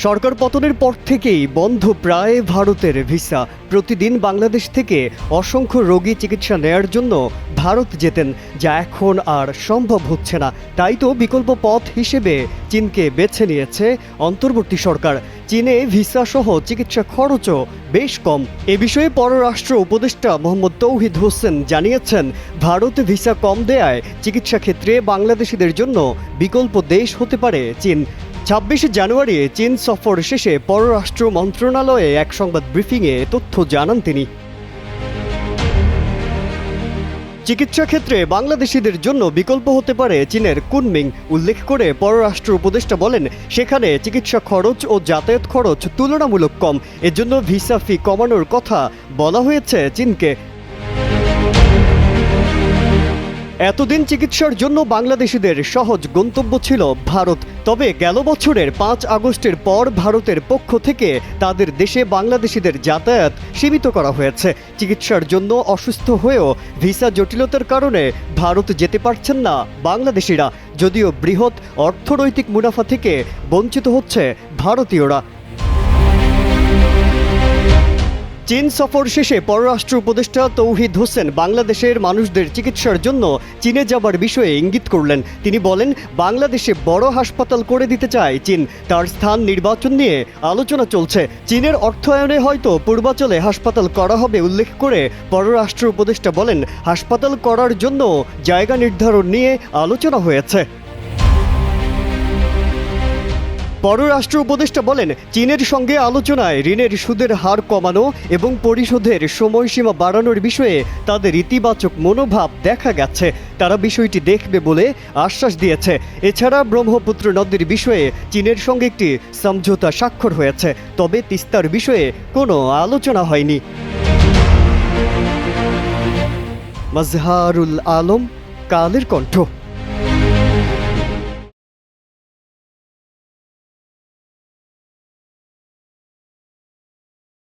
সরকার পতনের পর থেকেই বন্ধ প্রায় ভারতের ভিসা। প্রতিদিন বাংলাদেশ থেকে অসংখ্য রোগী চিকিৎসা নেয়ার জন্য ভারত যেতেন, যা এখন আর সম্ভব হচ্ছে না। তাই তো বিকল্প পথ হিসেবে চীনকে বেছে নিয়েছে অন্তর্বর্তী সরকার। চীনে ভিসা সহ চিকিৎসা খরচও বেশ কম। এ বিষয়ে পররাষ্ট্র উপদেষ্টা মোহাম্মদ তৌহিদ হোসেন জানিয়েছেন, ভারত ভিসা কম দেয়ায় চিকিৎসা ক্ষেত্রে বাংলাদেশিদের জন্য বিকল্প দেশ হতে পারে চীন। 26 জানুয়ারি চীন সফর শেষে পররাষ্ট্র মন্ত্রণালয়ে এক সংবাদ ব্রিফিংয়ে তথ্য জানান তিনি। চিকিৎসা ক্ষেত্রে বাংলাদেশিদের জন্য বিকল্প হতে পারে চীনের কুনমিং উল্লেখ করে পররাষ্ট্র উপদেষ্টা বলেন, সেখানে চিকিৎসা খরচ ও যাতায়াত খরচ তুলনামূলক কম। এজন্য ভিসা ফি কমানোর কথা বলা হয়েছে চীনকে। এতদিন চিকিৎসার জন্য বাংলাদেশিদের সহজ গন্তব্য ছিল ভারত। তবে গেল বছরের 5 আগস্টের পর ভারতের পক্ষ থেকে তাদের দেশে বাংলাদেশিদের যাতায়াত সীমিত করা হয়েছে। চিকিৎসার জন্য অসুস্থ হয়েও ভিসা জটিলতার কারণে ভারত যেতে পারছেন না বাংলাদেশিরা, যদিও বৃহৎ অর্থনৈতিক মুনাফা থেকে বঞ্চিত হচ্ছে ভারতীয়রা। চীন সফর শেষে পররাষ্ট্র উপদেষ্টা তৌহিদ হোসেন বাংলাদেশের মানুষদের চিকিৎসার জন্য চীনে যাবার বিষয়ে ইঙ্গিত করলেন। তিনি বলেন, বাংলাদেশে বড় হাসপাতাল করে দিতে চায় চীন। তার স্থান নির্বাচন নিয়ে আলোচনা চলছে। চীনের অর্থায়নে হয়তো পূর্বাঞ্চলে হাসপাতাল করা হবে উল্লেখ করে পররাষ্ট্র উপদেষ্টা বলেন, হাসপাতাল করার জন্য জায়গা নির্ধারণ নিয়ে আলোচনা হয়েছে। পররাষ্ট্র উপদেষ্টা বলেন, চীনের সঙ্গে আলোচনায় ঋণের সুদের হার কমানো এবং পরিশোধের সময়সীমা বাড়ানোর বিষয়ে তাদের ইতিবাচক মনোভাব দেখা গেছে। তারা বিষয়টি দেখবে বলে আশ্বাস দিয়েছে। এছাড়া ব্রহ্মপুত্র নদীর বিষয়ে চীনের সঙ্গে একটি সমঝোতা স্বাক্ষর হয়েছে, তবে তিস্তার বিষয়ে কোনো আলোচনা হয়নি। মাজহারুল আলম, কালের কণ্ঠ।